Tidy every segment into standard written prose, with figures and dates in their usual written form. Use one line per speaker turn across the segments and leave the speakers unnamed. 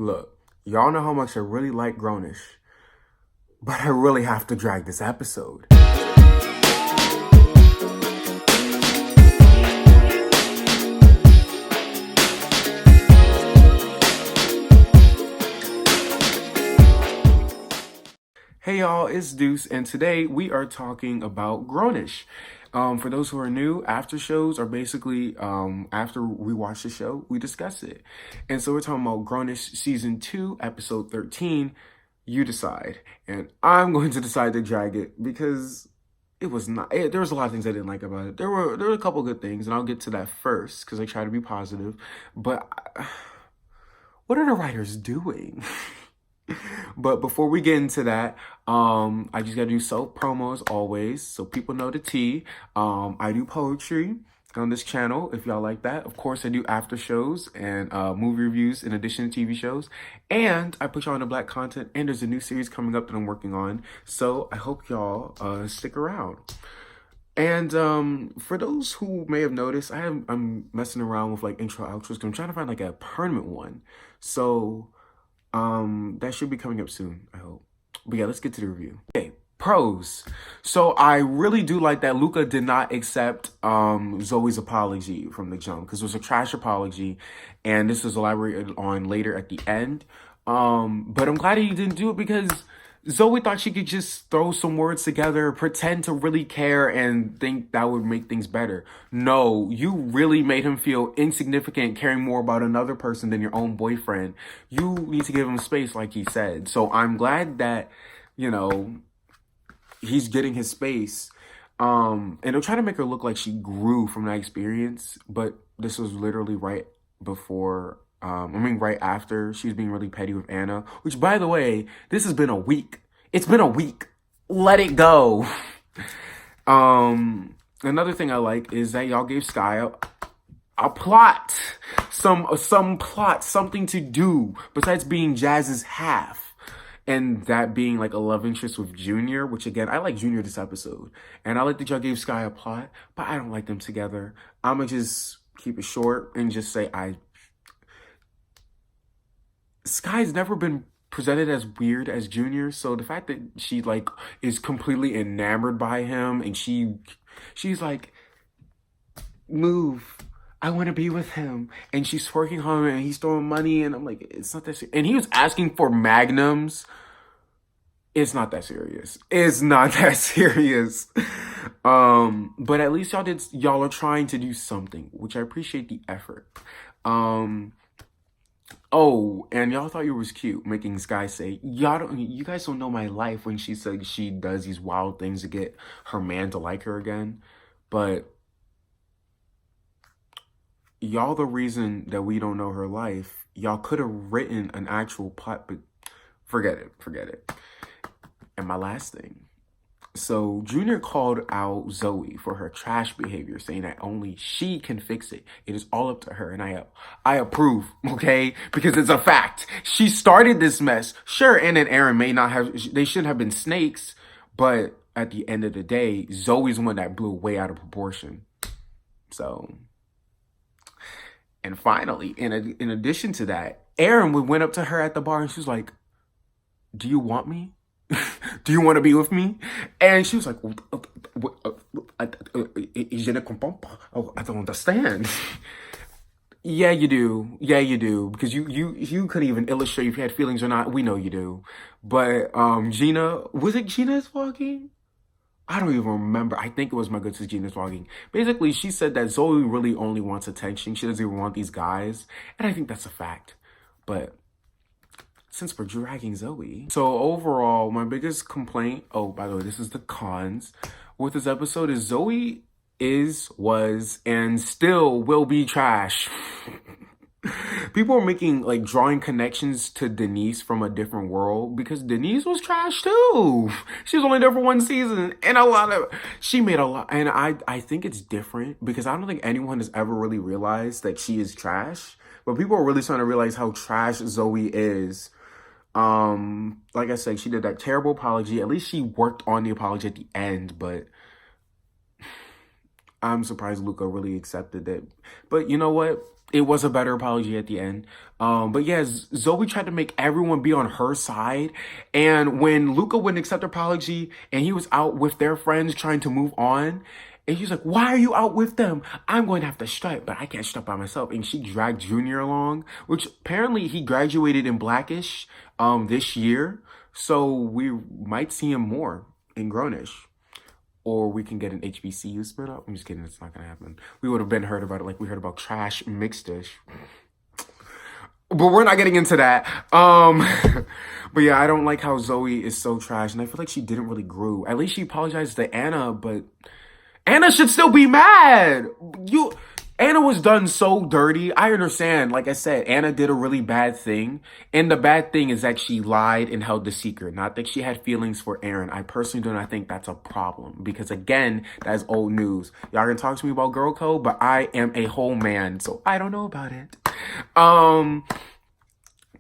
Look, y'all know how much I really like Grownish, but I really have to drag this episode. Hey y'all, it's Deuce, and today we are talking about Grownish. For those who are new, after shows are basically, after we watch the show, we discuss it. And so we're talking about Grownish Season 2, Episode 13, You Decide. And I'm going to decide to drag it because it was not, there was a lot of things I didn't like about it. There were a couple good things, and I'll get to that first because I try to be positive. But what are the writers doing? But before we get into that, I just gotta do self-promo as always, so people know the tea. I do poetry on this channel, if y'all like that. Of course, I do after shows and movie reviews in addition to TV shows. And I put y'all on the black content, and there's a new series coming up that I'm working on. So I hope y'all stick around. And for those who may have noticed, I'm messing around with like intro outros because I'm trying to find like a permanent one. So that should be coming up soon, I hope. But yeah, let's get to the review. Okay, pros. So I really do like that Luca did not accept Zoey's apology from the jump, because it was a trash apology, and this was elaborated on later at the end. But I'm glad he didn't do it, because Zoey thought she could just throw some words together, pretend to really care, and think that would make things better. No, you really made him feel insignificant, caring more about another person than your own boyfriend. You need to give him space, like he said. So I'm glad that, you know, he's getting his space. And they're trying to make her look like she grew from that experience, but this was literally right before, right after she was being really petty with Anna, which, by the way, this has been a week. It's been a week. Let it go. Another thing I like is that y'all gave Sky a plot, some plot, something to do besides being Jazz's half. And that being like a love interest with Junior, which again, I like Junior this episode. And I like that y'all gave Sky a plot, but I don't like them together. I'ma just keep it short and just say Sky's never been presented as weird as Junior, so the fact that she like is completely enamored by him, and she's like, move, I want to be with him, and she's twerking on him, and he's throwing money, and I'm like, it's not that serious. And he was asking for magnums. It's not that serious. It's not that serious. But at least y'all are trying to do something, which I appreciate the effort. Oh, and y'all thought you was cute, making Sky say, you guys don't know my life, when she said she does these wild things to get her man to like her again. But y'all the reason that we don't know her life. Y'all could have written an actual plot, but forget it. And my last thing. So Junior called out Zoey for her trash behavior, saying that only she can fix it. It is all up to her, and I approve, okay? Because it's a fact. She started this mess. Sure, Anna and Aaron they shouldn't have been snakes, but at the end of the day, Zoey's the one that blew way out of proportion. So, and finally, in addition to that, Aaron went up to her at the bar, and she was like, do you want me? Do you want to be with me? And she was like, je ne comprends pas. Oh, I don't understand. Yeah, you do. Yeah, you do. Because you couldn't even illustrate if you had feelings or not. We know you do. But Gina, was it Gina's vlogging? I don't even remember. I think it was my good sis Gina's vlogging. Basically, she said that Zoey really only wants attention. She doesn't even want these guys. And I think that's a fact. But since we're dragging Zoey. So overall, my biggest complaint, oh, by the way, this is the cons, with this episode is Zoey was, and still will be trash. People are making, like, drawing connections to Denise from a different world, because Denise was trash too. She was only there for one season, and she made a lot, and I think it's different, because I don't think anyone has ever really realized that she is trash, but people are really starting to realize how trash Zoey is. Like I said, she did that terrible apology. At least she worked on the apology at the end, but I'm surprised Luca really accepted it. But you know what? It was a better apology at the end. But yeah, Zoe tried to make everyone be on her side. And when Luca wouldn't accept her apology and he was out with their friends trying to move on, and she's like, why are you out with them? I'm going to have to strike, but I can't strike by myself. And she dragged Junior along, which apparently he graduated in Blackish this year. So we might see him more in Grownish. Or we can get an HBCU split up. I'm just kidding, it's not gonna happen. We would have been heard about it like we heard about Trash Mixed Dish. But we're not getting into that. But yeah, I don't like how Zoe is so trash. And I feel like she didn't really grow. At least she apologized to Anna, but Anna should still be mad. Anna was done so dirty. I understand. Like I said, Anna did a really bad thing. And the bad thing is that she lied and held the secret. Not that she had feelings for Aaron. I personally do not think that's a problem. Because again, that's old news. Y'all can talk to me about girl code, but I am a whole man. So I don't know about it. And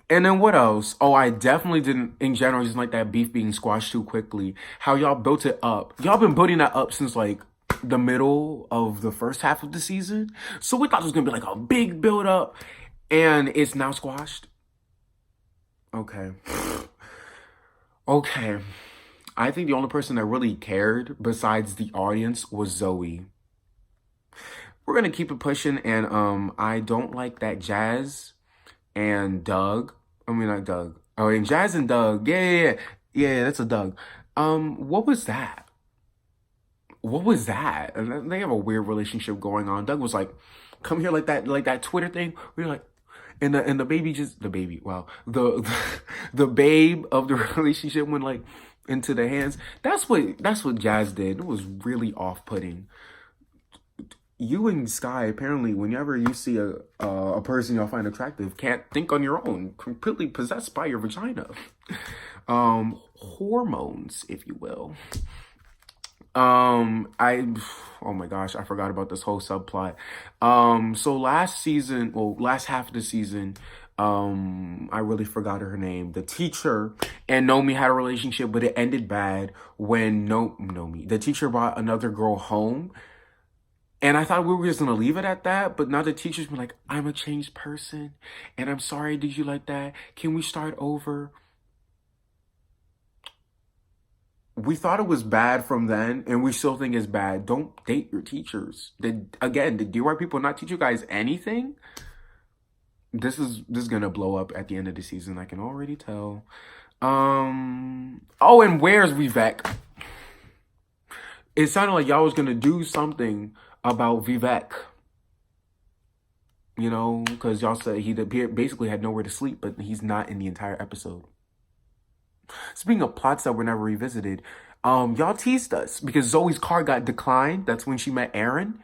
then what else? Oh, I definitely didn't, in general, just like that beef being squashed too quickly. How y'all built it up. Y'all been building that up since like the middle of the first half of the season. So we thought it was going to be like a big build up and it's now squashed. Okay. Okay. I think the only person that really cared besides the audience was Zoe. We're going to keep it pushing and I don't like that Jazz and Doug. I mean, not Doug. Oh, and Jazz and Doug. Yeah, that's a Doug. What was that? What was that? And they have a weird relationship going on. Doug was like, come here, like that Twitter thing. We were like, and the baby wow. The babe of the relationship went like into the hands. That's what Jazz did. It was really off-putting. You and Sky, apparently, whenever you see a person y'all find attractive, can't think on your own. Completely possessed by your vagina. Hormones, if you will. Oh my gosh, I forgot about this whole subplot. So last half of the season, I really forgot her name. The teacher and Nomi had a relationship, but it ended bad when the teacher brought another girl home. And I thought we were just gonna leave it at that, but now the teacher's been like, I'm a changed person, and I'm sorry, did you like that? Can we start over? We thought it was bad from then, and we still think it's bad. Don't date your teachers. Did you white people not teach you guys anything? This is gonna blow up at the end of the season. I can already tell. Oh, and where's Vivek? It sounded like y'all was gonna do something about Vivek. You know, because y'all said he basically had nowhere to sleep, but he's not in the entire episode. Speaking of plots that were never revisited, y'all teased us because Zoe's car got declined. That's when she met Aaron.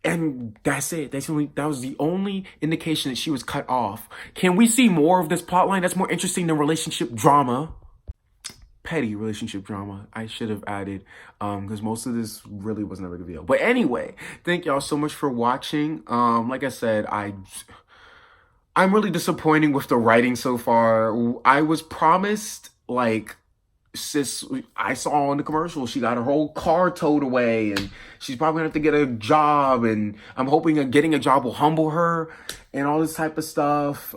And that's it. That was the only indication that she was cut off. Can we see more of this plotline? That's more interesting than relationship drama. Petty relationship drama. I should have added, because most of this really was never revealed. But anyway, thank y'all so much for watching. Like I said, I'm really disappointed with the writing so far. I was promised, like, sis, I saw in the commercial, she got her whole car towed away, and she's probably gonna have to get a job, and I'm hoping that getting a job will humble her, and all this type of stuff.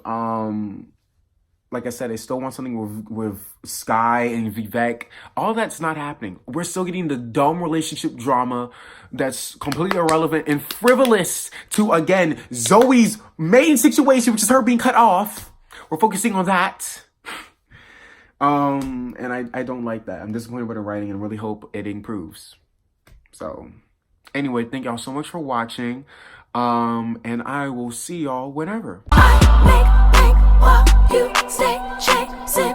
Like I said, I still want something with Sky and Vivek. All that's not happening. We're still getting the dumb relationship drama that's completely irrelevant and frivolous to, again, Zoe's main situation, which is her being cut off. We're focusing on that. And I don't like that. I'm disappointed with the writing and really hope it improves. So, anyway, thank y'all so much for watching. And I will see y'all whenever.
While you stay chasing